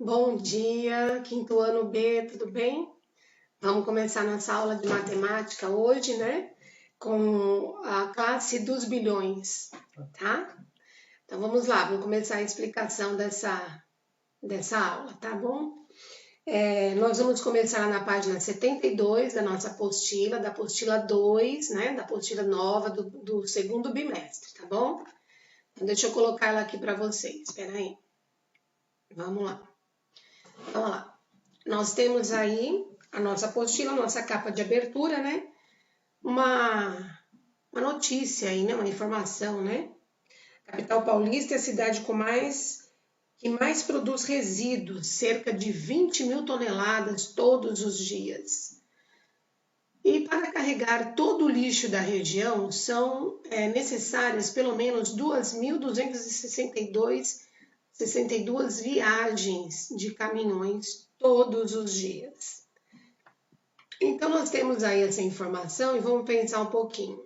Bom dia, quinto ano B, tudo bem? Vamos começar nossa aula de matemática hoje, né? Com a classe dos bilhões, tá? Então vamos lá, vamos começar a explicação dessa aula, tá bom? Nós vamos começar na página 72 da nossa apostila, da apostila 2, né? Da apostila nova do segundo bimestre, tá bom? Então deixa eu colocar ela aqui para vocês, espera aí. Vamos lá. Vamos lá. Nós temos aí a nossa apostila, a nossa capa de abertura, né? Uma, uma notícia aí, né? Uma informação, né? Capital Paulista é a cidade que mais produz resíduos, cerca de 20 mil toneladas todos os dias. E para carregar todo o lixo da região são necessárias pelo menos 2.262 viagens de caminhões todos os dias. Então, nós temos aí essa informação e vamos pensar um pouquinho.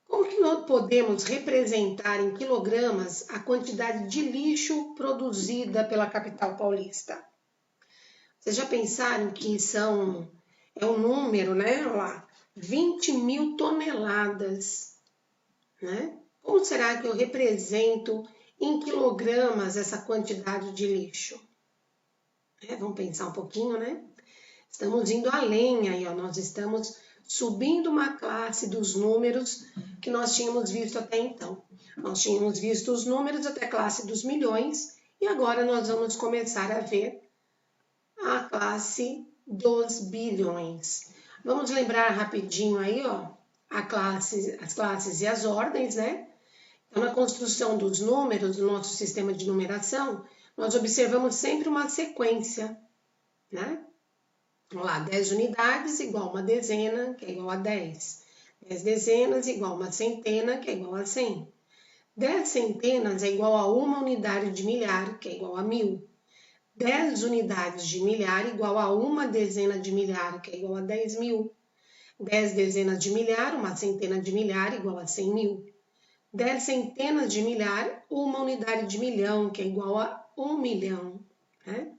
Como que nós podemos representar em quilogramas a quantidade de lixo produzida pela capital paulista? Vocês já pensaram que é um número, né? Olha lá, 20 mil toneladas, né? Como será que eu represento em quilogramas essa quantidade de lixo? Vamos pensar um pouquinho, né? Estamos indo além aí, ó. Nós estamos subindo uma classe dos números que nós tínhamos visto até então. Nós tínhamos visto os números até a classe dos milhões e agora nós vamos começar a ver a classe dos bilhões. Vamos lembrar rapidinho aí, ó, as classes e as ordens, né? Então, na construção dos números do nosso sistema de numeração, nós observamos sempre uma sequência, né? Vamos lá, 10 unidades igual uma dezena, que é igual a 10. 10 dezenas igual uma centena, que é igual a 100. 10 centenas é igual a uma unidade de milhar, que é igual a 1000. 10 unidades de milhar igual a uma dezena de milhar, que é igual a 10 mil. 10 dezenas de milhar, uma centena de milhar, igual a 100 mil. 10 centenas de milhar, uma unidade de milhão, que é igual a 1 milhão. Né?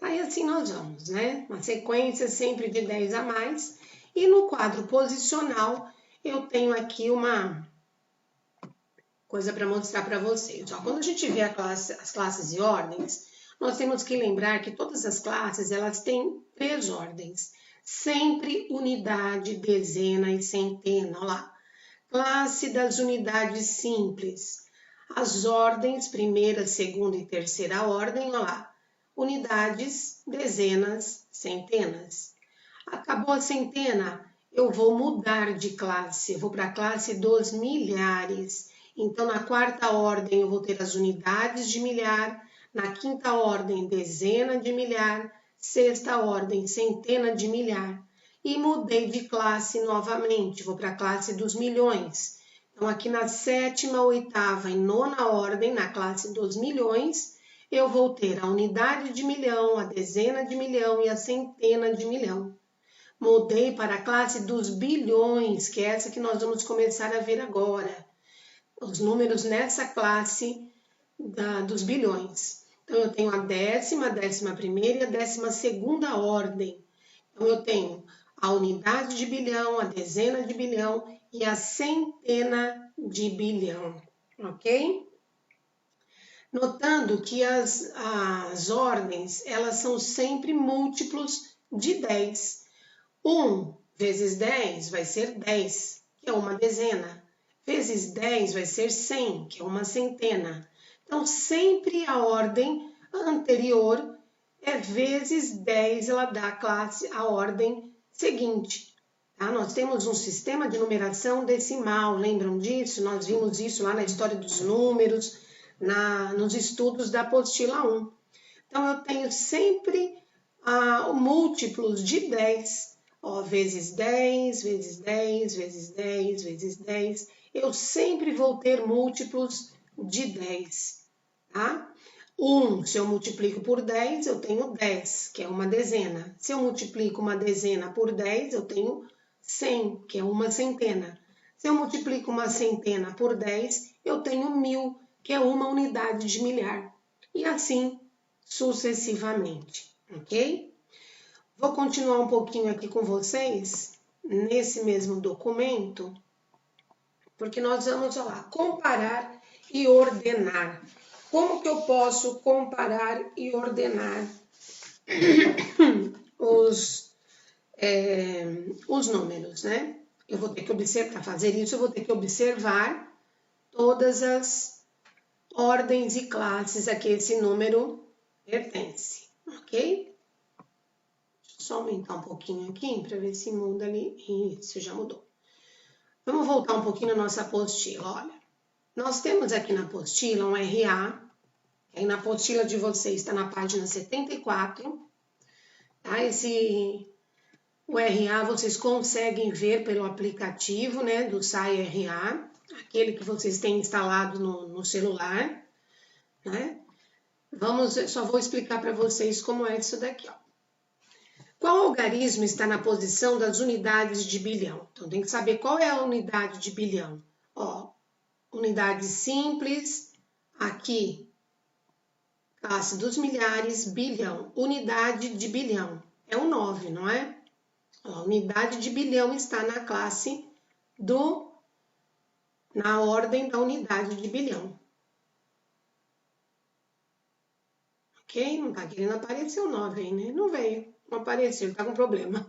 Aí assim nós vamos, né? Uma sequência sempre de 10 a mais. E no quadro posicional, eu tenho aqui uma coisa para mostrar para vocês. Ó, quando a gente vê as classes e ordens, nós temos que lembrar que todas as classes elas têm 3 ordens. Sempre unidade, dezena e centena. Olha lá. Classe das unidades simples. As ordens, primeira, segunda e terceira ordem, olha lá. Unidades, dezenas, centenas. Acabou a centena, eu vou mudar de classe, eu vou para a classe dos milhares. Então, na quarta ordem, eu vou ter as unidades de milhar, na quinta ordem, dezena de milhar, sexta ordem, centena de milhar. E mudei de classe novamente, vou para a classe dos milhões. Então, aqui na sétima, oitava e nona ordem, na classe dos milhões, eu vou ter a unidade de milhão, a dezena de milhão e a centena de milhão. Mudei para a classe dos bilhões, que é essa que nós vamos começar a ver agora. Os números nessa classe dos bilhões. Então, eu tenho a décima primeira e a 12ª ordem. Então, eu tenho a unidade de bilhão, a dezena de bilhão e a centena de bilhão, ok? Notando que as ordens, elas são sempre múltiplos de 10. 1 vezes 10 vai ser 10, que é uma dezena. Vezes 10 vai ser 100, que é uma centena. Então, sempre a ordem anterior é vezes 10, ela dá a ordem seguinte. Tá? Nós temos um sistema de numeração decimal, lembram disso? Nós vimos isso lá na história dos números, nos estudos da apostila 1. Então, eu tenho sempre múltiplos de 10, ó, vezes 10, vezes 10, vezes 10, vezes 10. Eu sempre vou ter múltiplos de 10, tá? 1, se eu multiplico por 10, eu tenho 10, que é uma dezena. Se eu multiplico uma dezena por 10, eu tenho 100, que é uma centena. Se eu multiplico uma centena por 10, eu tenho 1000, que é uma unidade de milhar. e assim sucessivamente, ok? Vou continuar um pouquinho aqui com vocês, nesse mesmo documento, porque nós vamos lá, comparar e ordenar. Como que eu posso comparar e ordenar os números, né? Eu vou ter que observar, para fazer isso, eu vou ter que observar todas as ordens e classes a que esse número pertence, ok? Deixa eu só aumentar um pouquinho aqui para ver se muda ali. Isso, já mudou. Vamos voltar um pouquinho na nossa apostila, olha. Nós temos aqui na apostila um RA, aí na apostila de vocês está na página 74, tá? O RA vocês conseguem ver pelo aplicativo, né, do SAI RA, aquele que vocês têm instalado no celular, né? Só vou explicar para vocês como é isso daqui, ó. Qual algarismo está na posição das unidades de bilhão? Então, tem que saber qual é a unidade de bilhão. Ó, unidade simples, aqui, classe dos milhares, bilhão. Unidade de bilhão, é o 9, não é? A unidade de bilhão está na classe na ordem da unidade de bilhão. Ok? Não está querendo aparecer o 9 aí, né? Não veio, não apareceu, está com problema.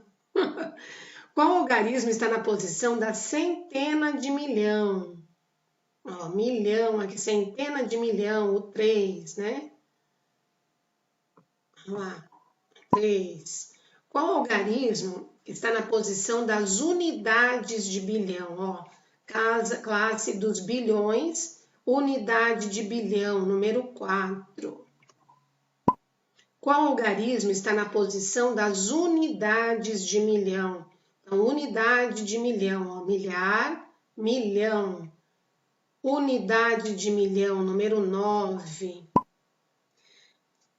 Qual algarismo está na posição da centena de milhão? Ó, milhão aqui, centena de milhão, o 3, né? Vamos lá, 3. Qual algarismo está na posição das unidades de bilhão? Ó, classe dos bilhões, unidade de bilhão, número 4. Qual algarismo está na posição das unidades de milhão? Então, unidade de milhão, ó, milhar, milhão. Unidade de milhão, número 9.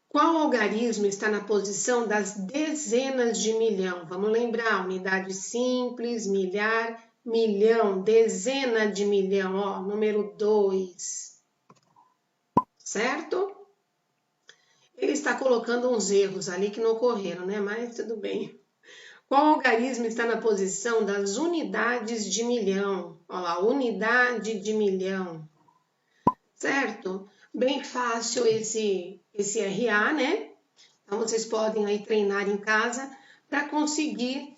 Qual algarismo está na posição das dezenas de milhão? Vamos lembrar, unidade simples, milhar, milhão, dezena de milhão, ó, número 2. Certo? Ele está colocando uns erros ali que não ocorreram, né? Mas tudo bem. Qual algarismo está na posição das unidades de milhão? Olha lá, unidade de milhão. Certo? Bem fácil esse RA, né? Então, vocês podem aí treinar em casa para conseguir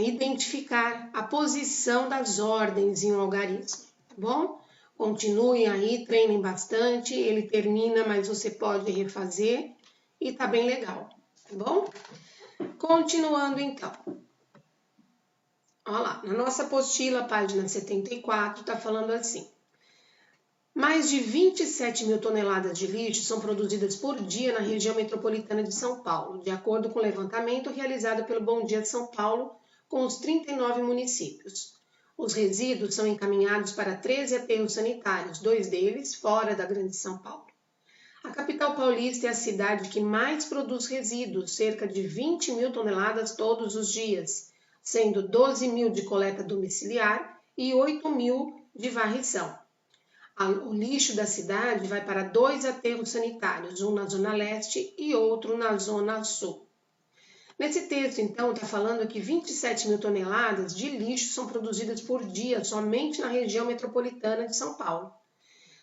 identificar a posição das ordens em um algarismo, tá bom? Continuem aí, treinem bastante, ele termina, mas você pode refazer e tá bem legal, tá bom? Continuando então. Olha lá, na nossa apostila, página 74, tá falando assim. Mais de 27 mil toneladas de lixo são produzidas por dia na região metropolitana de São Paulo, de acordo com o levantamento realizado pelo Bom Dia de São Paulo, com os 39 municípios. Os resíduos são encaminhados para 13 aterros sanitários, 2 deles fora da Grande São Paulo. A capital paulista é a cidade que mais produz resíduos, cerca de 20 mil toneladas todos os dias, sendo 12 mil de coleta domiciliar e 8 mil de varrição. O lixo da cidade vai para 2 aterros sanitários, um na Zona Leste e outro na Zona Sul. Nesse texto, então, está falando que 27 mil toneladas de lixo são produzidas por dia somente na região metropolitana de São Paulo.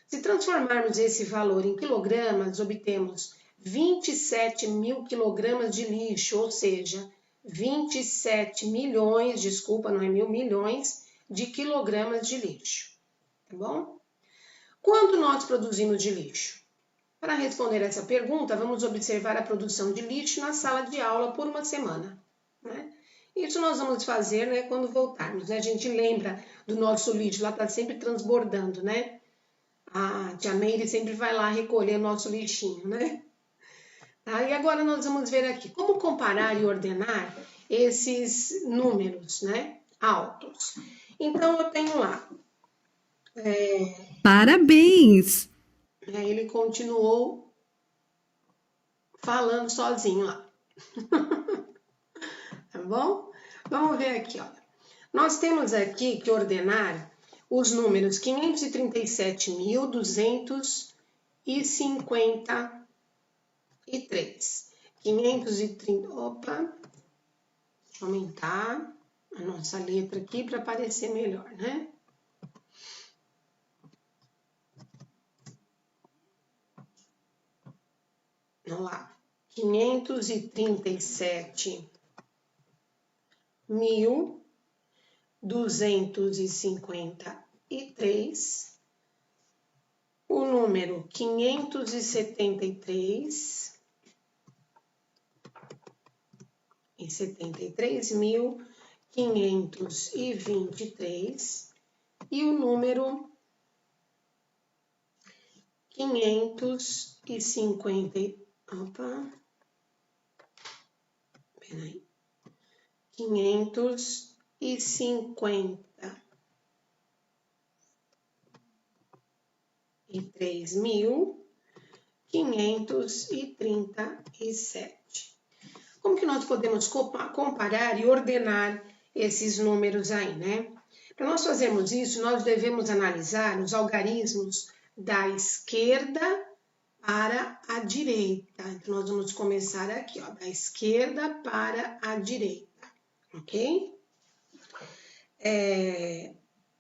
Se transformarmos esse valor em quilogramas, obtemos 27 mil quilogramas de lixo, ou seja, 27 milhões, desculpa, não é mil, milhões de quilogramas de lixo, tá bom? Quanto nós produzimos de lixo? Para responder essa pergunta, vamos observar a produção de lixo na sala de aula por uma semana, né? Isso nós vamos fazer, né, quando voltarmos, né? A gente lembra do nosso lixo, lá está sempre transbordando, né? A tia Meire sempre vai lá recolher o nosso lixinho, né? Tá? E agora nós vamos ver aqui como comparar e ordenar esses números, né, altos. Então, eu tenho lá. Parabéns! Aí ele continuou falando sozinho lá. Tá bom? Vamos ver aqui, olha. Nós temos aqui que ordenar os números 537.200 553. 530, opa, deixa eu aumentar a nossa letra aqui para aparecer melhor, né? Vamos lá, 537.253, o número 573 e 73.523 e o número 550. Opa, peraí, 553.537. Como que nós podemos comparar e ordenar esses números aí, né? Para nós fazermos isso, nós devemos analisar os algarismos da esquerda para a direita. Então, nós vamos começar aqui, ó, da esquerda para a direita, ok?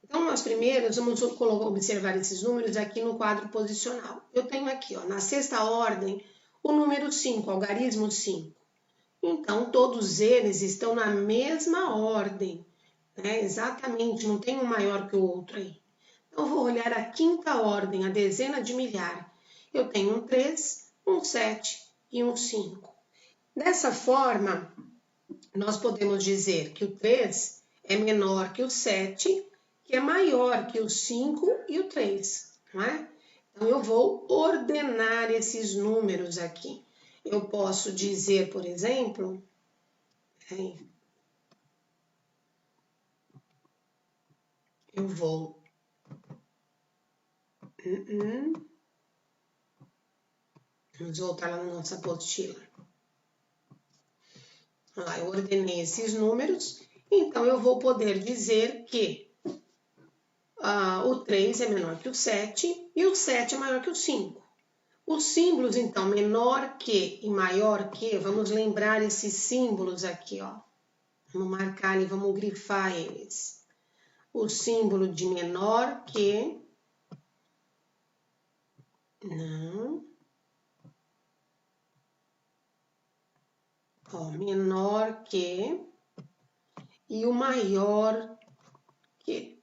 Então, nós primeiros vamos observar esses números aqui no quadro posicional. Eu tenho aqui, ó, na sexta ordem, o número 5, algarismo 5. Então, todos eles estão na mesma ordem, né? Exatamente, não tem um maior que o outro aí. Então, eu vou olhar a quinta ordem, a dezena de milhar. Eu tenho um 3, um 7 e um 5. Dessa forma, nós podemos dizer que o 3 é menor que o 7, que é maior que o 5 e o 3, não é? Então, eu vou ordenar esses números aqui. Eu posso dizer, por exemplo, eu vou... Vamos voltar lá na nossa apostila. Lá, eu ordenei esses números, então eu vou poder dizer que o 3 é menor que o 7 e o 7 é maior que o 5. Os símbolos, então, menor que e maior que, vamos lembrar esses símbolos aqui, ó. Vamos marcar e vamos grifar eles. O símbolo de menor que... Não... Ó, menor que e o maior que.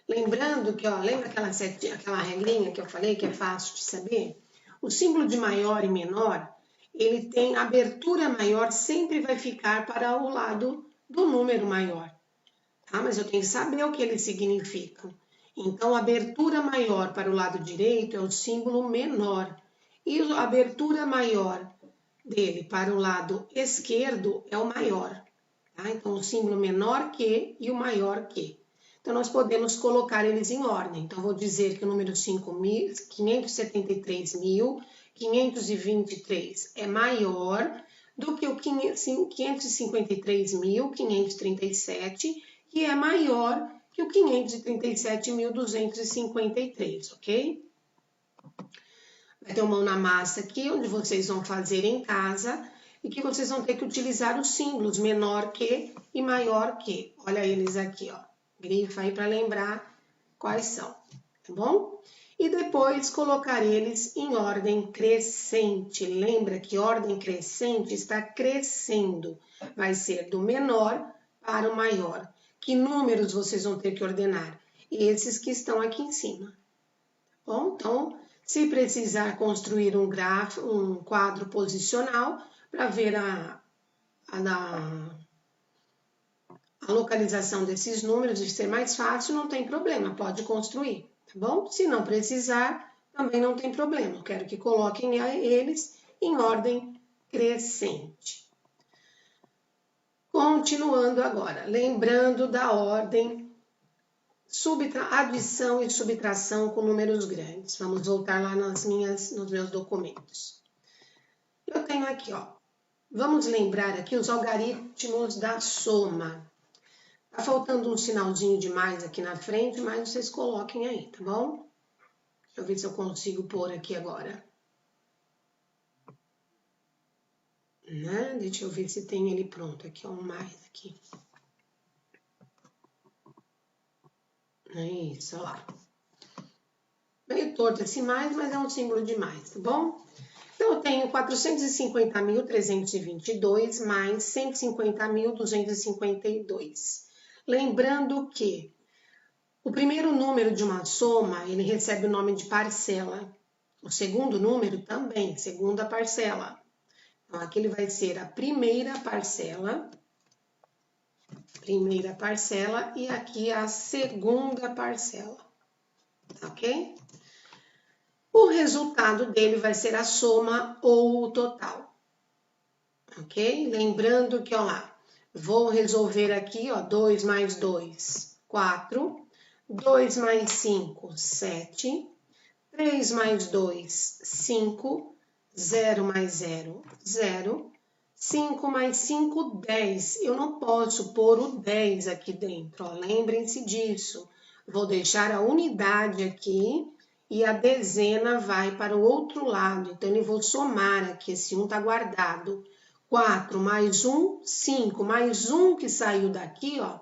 Lembrando que, ó, lembra aquela regrinha que eu falei que é fácil de saber? O símbolo de maior e menor, ele tem abertura maior, sempre vai ficar para o lado do número maior, tá? Mas eu tenho que saber o que eles significam. Então, a abertura maior para o lado direito é o símbolo menor e a abertura maior dele para o lado esquerdo é o maior, tá? Então, o símbolo menor que e o maior que. Então, nós podemos colocar eles em ordem. Então, vou dizer que o número 573.523 é maior do que o 553.537, que é maior que o 537.253, ok? Vai ter uma mão na massa aqui, onde vocês vão fazer em casa e que vocês vão ter que utilizar os símbolos menor que e maior que. Olha eles aqui, ó. Grifa aí para lembrar quais são, tá bom? E depois colocar eles em ordem crescente. Lembra que ordem crescente está crescendo. Vai ser do menor para o maior. Que números vocês vão ter que ordenar? Esses que estão aqui em cima. Tá bom? Então, se precisar construir um quadro posicional para ver a localização desses números e ser mais fácil, não tem problema, pode construir, tá bom? Se não precisar, também não tem problema. Eu quero que coloquem eles em ordem crescente. Continuando agora, lembrando da ordem adição e subtração com números grandes. Vamos voltar lá nos meus documentos. Eu tenho aqui, ó. Vamos lembrar aqui os algarismos da soma. Tá faltando um sinalzinho de mais aqui na frente, mas vocês coloquem aí, tá bom? Deixa eu ver se eu consigo pôr aqui agora. Né? Deixa eu ver se tem ele pronto. Aqui, ó, um mais aqui. É isso, ó lá. Meio torto esse mais, mas é um símbolo de mais, tá bom? Então, eu tenho 450.322 mais 150.252. Lembrando que o primeiro número de uma soma, ele recebe o nome de parcela. O segundo número também, segunda parcela. Então, aqui ele vai ser a primeira parcela, e aqui a segunda parcela, ok? O resultado dele vai ser a soma ou o total, ok? Lembrando que, ó lá, vou resolver aqui, ó, 2 mais 2, 4, 2 mais 5, 7, 3 mais 2, 5, 0 mais 0, 0, 5 mais 5, 10. Eu não posso pôr o 10 aqui dentro, ó, lembrem-se disso. Vou deixar a unidade aqui e a dezena vai para o outro lado. Então, eu vou somar aqui, esse 1 está guardado. 4 mais 1, 5, mais 1 que saiu daqui, ó,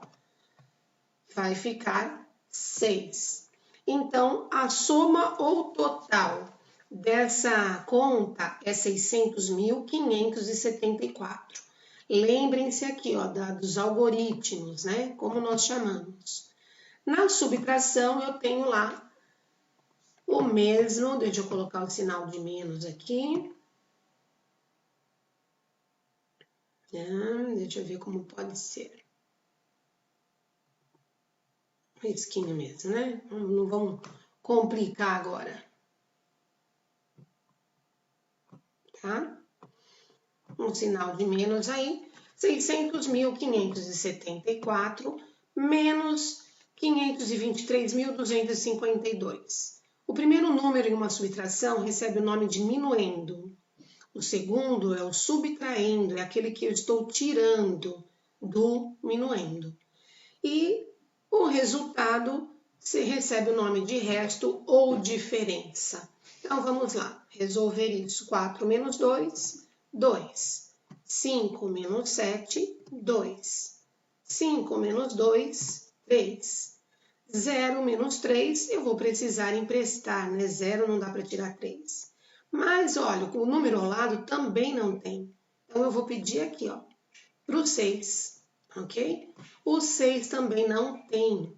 vai ficar 6. Então, a soma ou total dessa conta é 600.574. Lembrem-se aqui, ó, dos algoritmos, né? Como nós chamamos. Na subtração, eu tenho lá o mesmo, deixa eu colocar o sinal de menos aqui. Deixa eu ver como pode ser. Risquinho mesmo, né? Não vamos complicar agora. Tá? Um sinal de menos aí. 600.574 menos 523.252. O primeiro número em uma subtração recebe o nome de minuendo. O segundo é o subtraindo, é aquele que eu estou tirando do minuendo. E o resultado se recebe o nome de resto ou diferença. Então, vamos lá, resolver isso. 4 menos 2, 2. 5 menos 7, 2. 5 menos 2, 3. 0 menos 3, eu vou precisar emprestar, né? 0 não dá para tirar 3. Mas, olha, o número ao lado também não tem. Então, eu vou pedir aqui, ó, para o 6, ok? O 6 também não tem.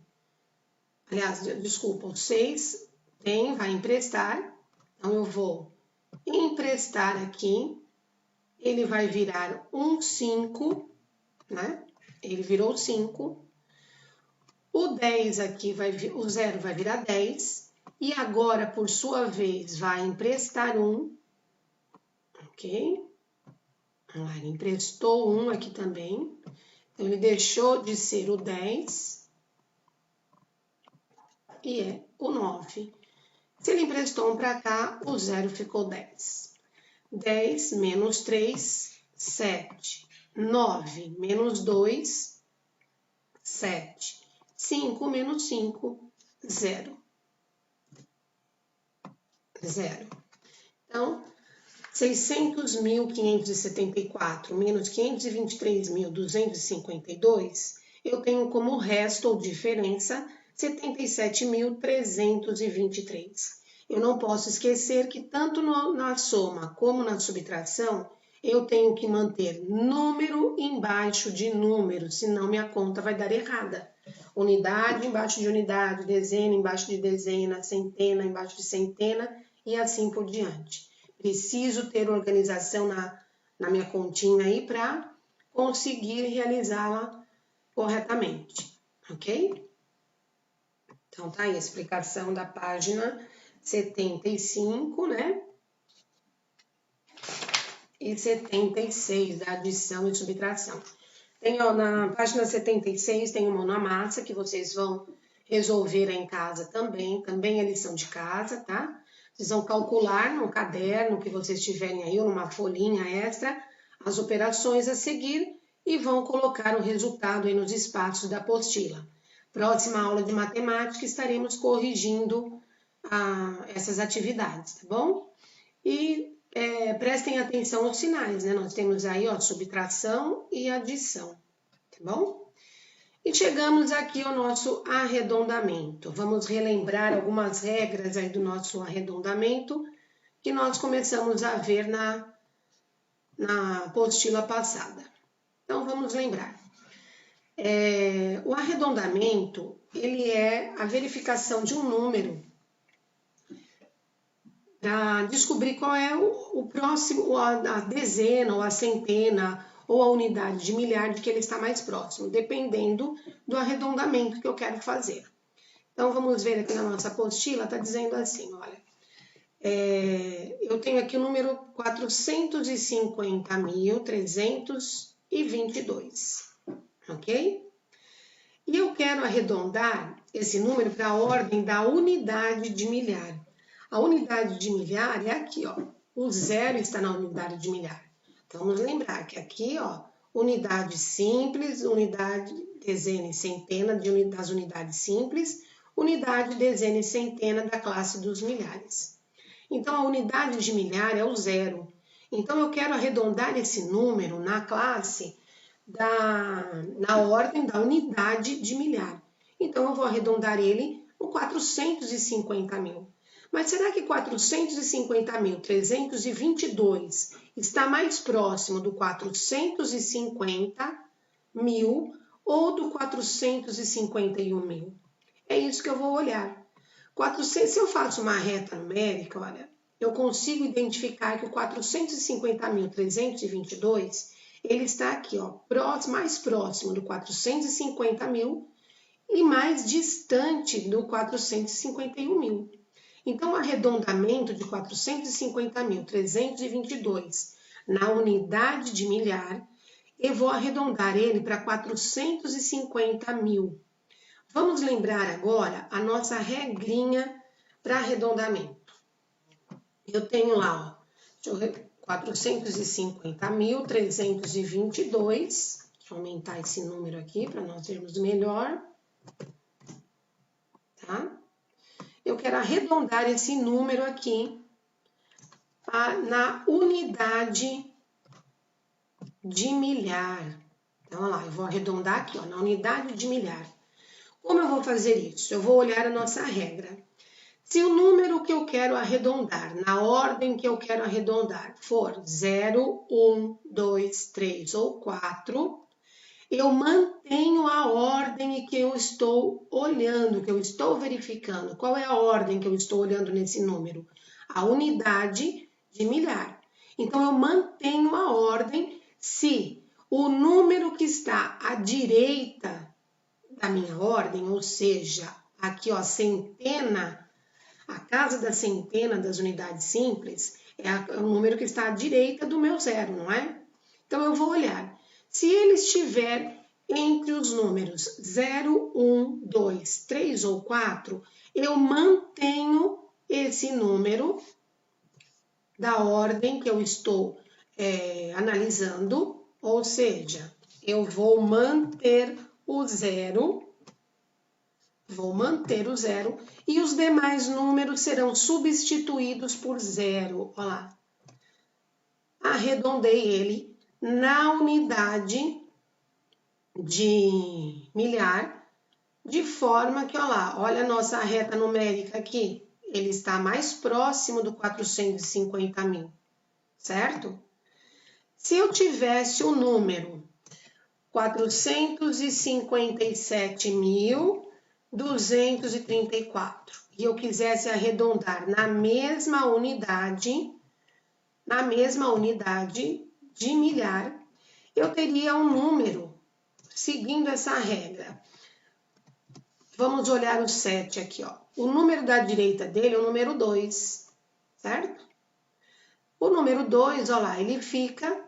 Aliás, desculpa, o 6 tem, vai emprestar. Então, eu vou emprestar aqui. Ele vai virar um 5, né? Ele virou 5. O 10 aqui, o 0 vai virar 10. E agora, por sua vez, vai emprestar 1. Ok? Ele emprestou 1 aqui também. Então, ele deixou de ser o 10 e é o 9. Se ele emprestou 1 para cá, o 0 ficou 10. 10 menos 3, 7. 9 menos 2, 7. 5 menos 5, 0. 0. Então, 600.574 menos 523.252, eu tenho como resto ou diferença 77.323. Eu não posso esquecer que tanto na soma como na subtração, eu tenho que manter número embaixo de número, senão minha conta vai dar errada. Unidade embaixo de unidade, dezena embaixo de dezena, centena embaixo de centena e assim por diante. Preciso ter organização na minha continha aí para conseguir realizá-la corretamente, ok? Então, tá aí a explicação da página 75, né? E 76, da adição e subtração. Tem, ó, na página 76, tem uma mão na massa que vocês vão resolver em casa também é lição de casa, tá? Vocês vão calcular no caderno que vocês tiverem aí, ou numa folhinha extra, as operações a seguir e vão colocar o resultado aí nos espaços da apostila. Próxima aula de matemática estaremos corrigindo essas atividades, tá bom? E prestem atenção aos sinais, né? Nós temos aí, ó, subtração e adição, tá bom? E chegamos aqui ao nosso arredondamento. Vamos relembrar algumas regras aí do nosso arredondamento que nós começamos a ver na apostila passada. Então, vamos lembrar. O arredondamento, ele é a verificação de um número para descobrir qual é o próximo, a dezena, ou a centena, ou a unidade de milhar de que ele está mais próximo, dependendo do arredondamento que eu quero fazer. Então, vamos ver aqui na nossa apostila, está dizendo assim, olha, eu tenho aqui o número 450.322, ok? E eu quero arredondar esse número para a ordem da unidade de milhar. A unidade de milhar é aqui, ó. O zero está na unidade de milhar. Então, vamos lembrar que aqui, ó, unidade simples, unidade, dezena e centena das unidades simples, unidade, dezena e centena da classe dos milhares. Então, a unidade de milhar é o zero. Então, eu quero arredondar esse número na classe na ordem da unidade de milhar. Então, eu vou arredondar ele no 450.000. Mas será que 450.322 está mais próximo do 450.000 ou do 451.000? É isso que eu vou olhar. Se eu faço uma reta numérica, olha, eu consigo identificar que o 450.322 ele está aqui, ó, mais próximo do 450.000 e mais distante do 451.000. Então, o arredondamento de 450.322 na unidade de milhar, eu vou arredondar ele para 450.000. Vamos lembrar agora a nossa regrinha para arredondamento. Eu tenho lá, ó, 450.322, deixa eu aumentar esse número aqui para nós vermos melhor, tá? Eu quero arredondar esse número aqui na unidade de milhar. Então, olha lá, eu vou arredondar aqui, ó, na unidade de milhar. Como eu vou fazer isso? Eu vou olhar a nossa regra. Se o número que eu quero arredondar, na ordem que eu quero arredondar, for 0, 1, 2, 3 ou 4, eu mantenho a ordem que eu estou olhando, que eu estou verificando. Qual é a ordem que eu estou olhando nesse número? A unidade de milhar. Então, eu mantenho a ordem se o número que está à direita da minha ordem, ou seja, aqui, ó, centena, a casa da centena das unidades simples é o número que está à direita do meu zero, não é? Então, eu vou olhar. Se ele estiver entre os números 0, 1, 2, 3 ou 4, eu mantenho esse número da ordem que eu estou analisando, ou seja, eu vou manter o zero, e os demais números serão substituídos por zero. Olha lá. Arredondei ele na unidade de milhar, de forma que, olha lá, olha a nossa reta numérica aqui, ele está mais próximo do 450.000, certo? Se eu tivesse o número 457.234 e eu quisesse arredondar na mesma unidade de milhar, eu teria um número seguindo essa regra. Vamos olhar o 7 aqui, ó. O número da direita dele é o número 2, certo? O número 2, ó lá, ele fica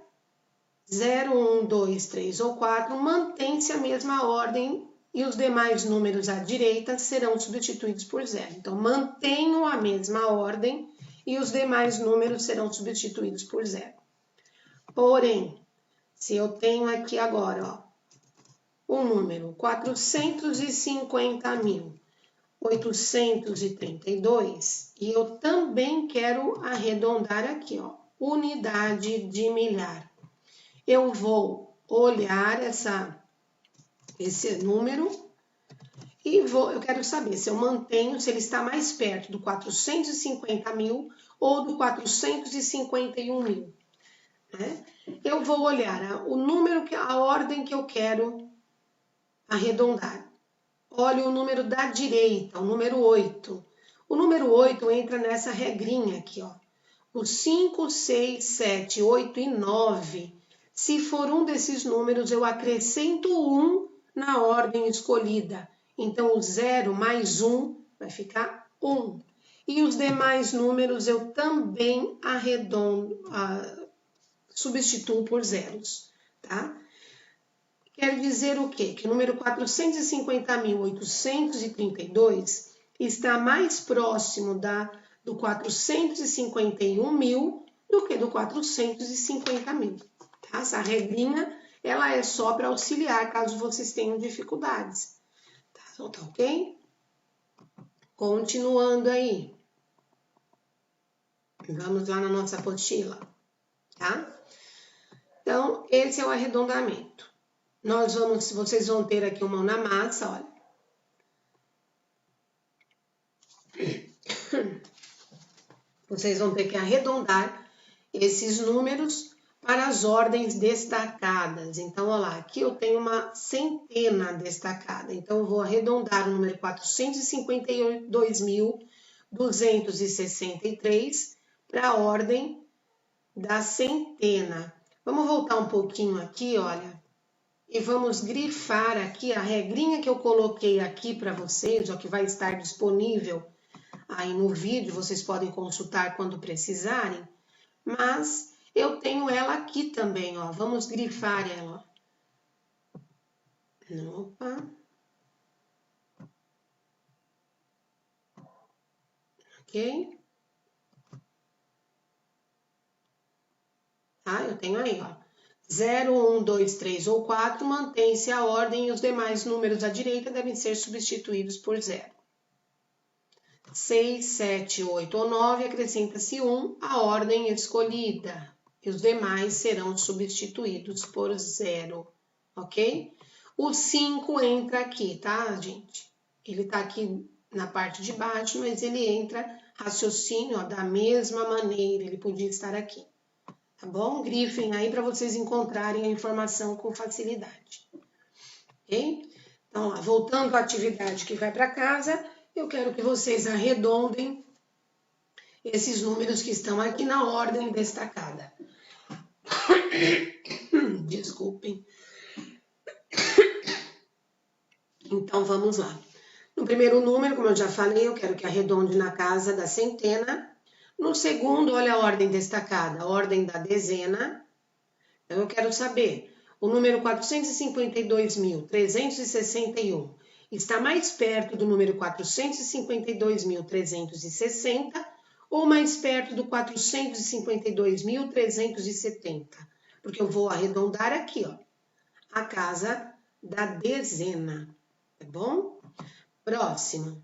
0, 1, 2, 3 ou 4, mantém-se a mesma ordem e os demais números à direita serão substituídos por 0. Então, mantenho a mesma ordem e os demais números serão substituídos por 0. Porém, se eu tenho aqui agora, ó, o número 450.000, 832 e eu também quero arredondar aqui, ó, unidade de milhar. Eu vou olhar esse número e eu quero saber se eu mantenho, se ele está mais perto do 450 mil ou do 451 mil. Né? Eu vou olhar o número, a ordem que eu quero arredondar. Olha o número da direita, o número 8. O número 8 entra nessa regrinha aqui, ó. Os 5, 6, 7, 8 e 9. Se for um desses números, eu acrescento 1 na ordem escolhida. Então, o 0 mais 1 vai ficar 1. E os demais números eu também arredondo, substituo por zeros, tá? Quer dizer o quê? Que o número 450.832 está mais próximo do 451 mil do que do 450 mil. Tá? Essa regrinha, ela é só para auxiliar caso vocês tenham dificuldades. Tá ok? Continuando aí. Vamos lá na nossa apostila, tá? Então, esse é o arredondamento. Vocês vão ter aqui uma mão na massa, olha. Vocês vão ter que arredondar esses números para as ordens destacadas. Então, olha lá, aqui eu tenho uma centena destacada. Então, eu vou arredondar o número 452.263 para a ordem da centena. Vamos voltar um pouquinho aqui, olha. E vamos grifar aqui a regrinha que eu coloquei aqui para vocês, ó, que vai estar disponível aí no vídeo, vocês podem consultar quando precisarem, mas eu tenho ela aqui também, ó, vamos grifar ela. Opa. Ok? Tá, eu tenho aí, ó. 0, 1, 2, 3 ou 4, mantém-se a ordem e os demais números à direita devem ser substituídos por 0. 6, 7, 8 ou 9, acrescenta-se 1, a ordem escolhida. E os demais serão substituídos por 0, ok? O 5 entra aqui, tá, gente? Ele tá aqui na parte de baixo, mas ele entra raciocínio, ó, da mesma maneira, ele podia estar aqui. Tá bom? Grifem aí para vocês encontrarem a informação com facilidade. Ok? Então, lá, voltando à atividade que vai para casa, eu quero que vocês arredondem esses números que estão aqui na ordem destacada. Desculpem. Então, vamos lá. No primeiro número, como eu já falei, eu quero que arredonde na casa da centena. No segundo, olha a ordem destacada, a ordem da dezena. Então, eu quero saber, o número 452.361 está mais perto do número 452.360 ou mais perto do 452.370? Porque eu vou arredondar aqui, ó, a casa da dezena, tá bom? Próximo.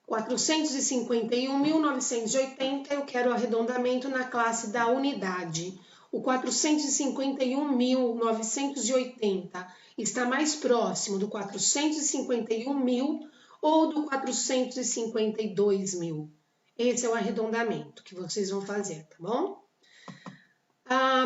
451.980, eu quero arredondamento na classe da unidade. O 451.980 está mais próximo do 451.000 ou do 452.000. Esse é o arredondamento que vocês vão fazer, tá bom?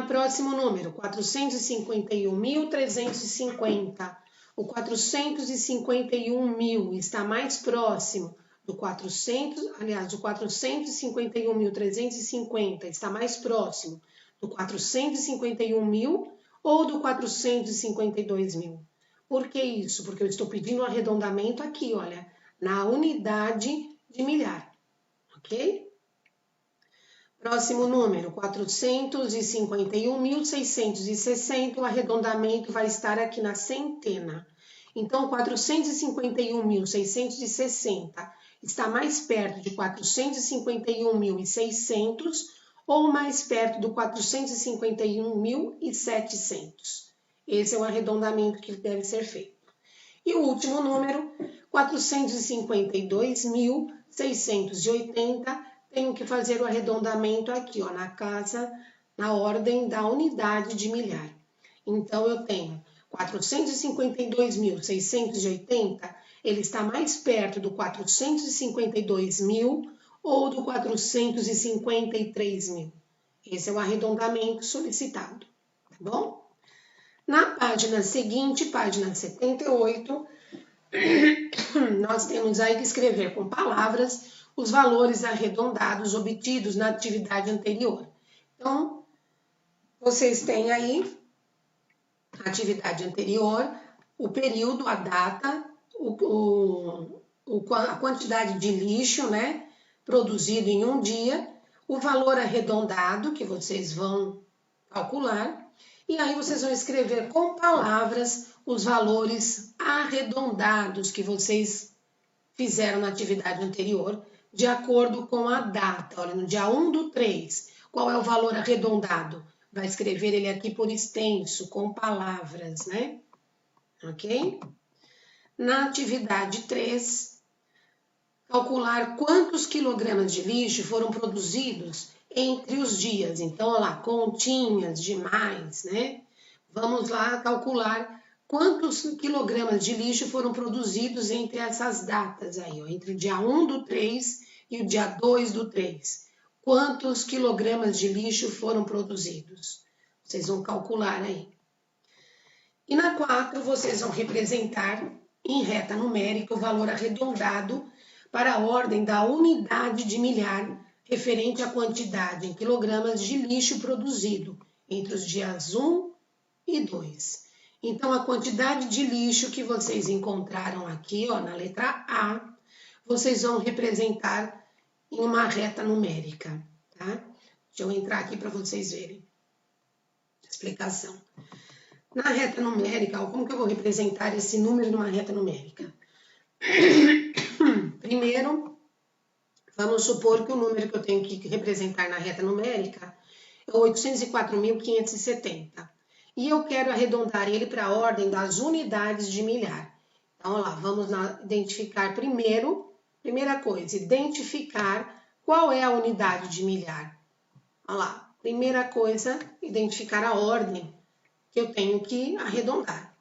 Próximo número, 451.350. O 451.000 está mais próximo do 451.350 está mais próximo do 451.000 ou do 452.000. Por que isso? Porque eu estou pedindo um arredondamento aqui, olha, na unidade de milhar, ok? Próximo número, 451.660, o arredondamento vai estar aqui na centena. Então, 451.660 está mais perto de 451.600 ou mais perto do 451.700. Esse é o arredondamento que deve ser feito. E o último número, 452.680, tenho que fazer o arredondamento aqui, ó, na ordem da unidade de milhar. Então, eu tenho 452.680, ele está mais perto do 452.000 ou do 453.000. Esse é o arredondamento solicitado, tá bom? Na página seguinte, página 78, nós temos aí que escrever com palavras os valores arredondados obtidos na atividade anterior. Então, vocês têm aí a atividade anterior, o período, a data, a quantidade de lixo, né, produzido em um dia, o valor arredondado que vocês vão calcular, e aí vocês vão escrever com palavras os valores arredondados que vocês fizeram na atividade anterior, de acordo com a data. Olha, no dia 1/3, qual é o valor arredondado? Vai escrever ele aqui por extenso, com palavras, né? Ok? Na atividade 3, calcular quantos quilogramas de lixo foram produzidos entre os dias. Então, olha lá, continhas demais, né? Vamos lá calcular quantos quilogramas de lixo foram produzidos entre essas datas aí, ó, entre o dia 1/3 e o dia 2/3. Quantos quilogramas de lixo foram produzidos? Vocês vão calcular aí. E na 4, vocês vão representar em reta numérica o valor arredondado para a ordem da unidade de milhar, referente à quantidade em quilogramas de lixo produzido entre os dias 1 e 2. Então, a quantidade de lixo que vocês encontraram aqui, ó, na letra A, vocês vão representar em uma reta numérica, tá? Deixa eu entrar aqui para vocês verem a explicação. Na reta numérica, ó, como que eu vou representar esse número numa reta numérica? Primeiro, vamos supor que o número que eu tenho que representar na reta numérica é 804.570. E eu quero arredondar ele para a ordem das unidades de milhar. Então, olha lá, vamos identificar primeira coisa, identificar qual é a unidade de milhar. Olha lá, primeira coisa, identificar a ordem que eu tenho que arredondar.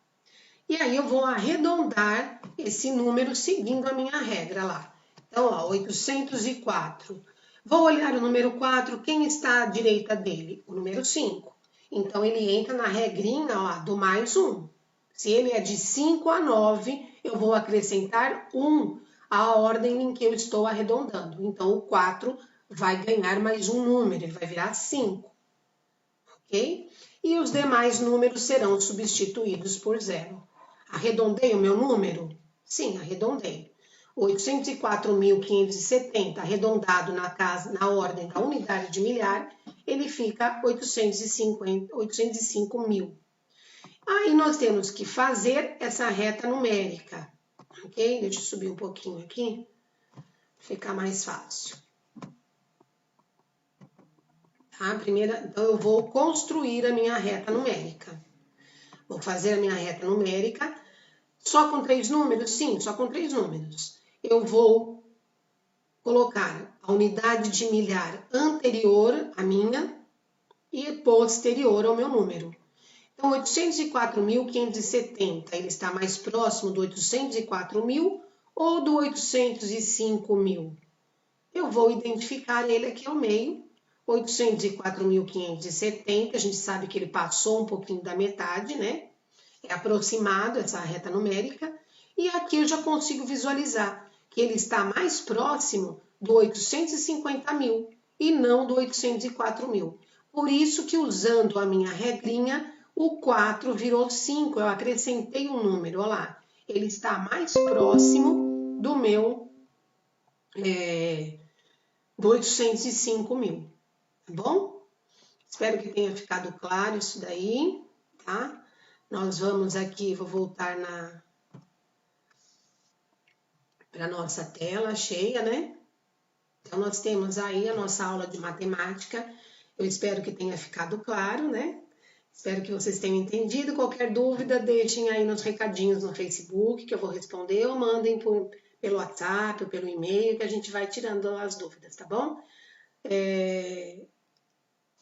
E aí eu vou arredondar esse número seguindo a minha regra lá. Então, ó, 804. Vou olhar o número 4, quem está à direita dele? O número 5. Então, ele entra na regrinha, ó, do mais 1. Se ele é de 5 a 9, eu vou acrescentar 1 à ordem em que eu estou arredondando. Então, o 4 vai ganhar mais um número, ele vai virar 5. Ok? E os demais números serão substituídos por 0. Arredondei o meu número? Sim, arredondei. 804.570 arredondado na ordem da unidade de milhar, ele fica 805.000. Aí nós temos que fazer essa reta numérica, ok? Deixa eu subir um pouquinho aqui, para ficar mais fácil. Tá? Então eu vou construir a minha reta numérica. Vou fazer a minha reta numérica só com 3 números? Sim, só com 3 números. Eu vou colocar a unidade de milhar anterior à minha e posterior ao meu número. Então, 804.570, ele está mais próximo do 804.000 ou do 805.000? Eu vou identificar ele aqui ao meio, 804.570, a gente sabe que ele passou um pouquinho da metade, né? É aproximado essa reta numérica, e aqui eu já consigo visualizar que ele está mais próximo do 850.000 e não do 804.000. Por isso que, usando a minha regrinha, o 4 virou 5, eu acrescentei um número, olha lá. Ele está mais próximo do meu, do 805.000, tá bom? Espero que tenha ficado claro isso daí, tá? Nós vamos aqui, vou voltar para a nossa tela cheia, né? Então, nós temos aí a nossa aula de matemática. Eu espero que tenha ficado claro, né? Espero que vocês tenham entendido. Qualquer dúvida, deixem aí nos recadinhos no Facebook, que eu vou responder, ou mandem pelo WhatsApp ou pelo e-mail, que a gente vai tirando as dúvidas, tá bom?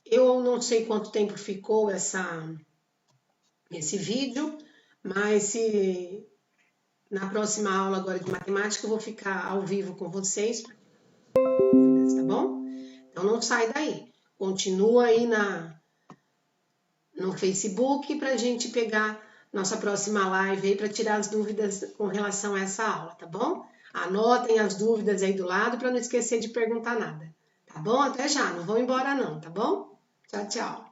Eu não sei quanto tempo ficou esse vídeo, mas na próxima aula agora de matemática eu vou ficar ao vivo com vocês, tá bom? Então não sai daí. Continua aí no Facebook para a gente pegar nossa próxima live aí para tirar as dúvidas com relação a essa aula, tá bom? Anotem as dúvidas aí do lado para não esquecer de perguntar nada, tá bom? Até já, não vão embora não, tá bom? Tchau, tchau.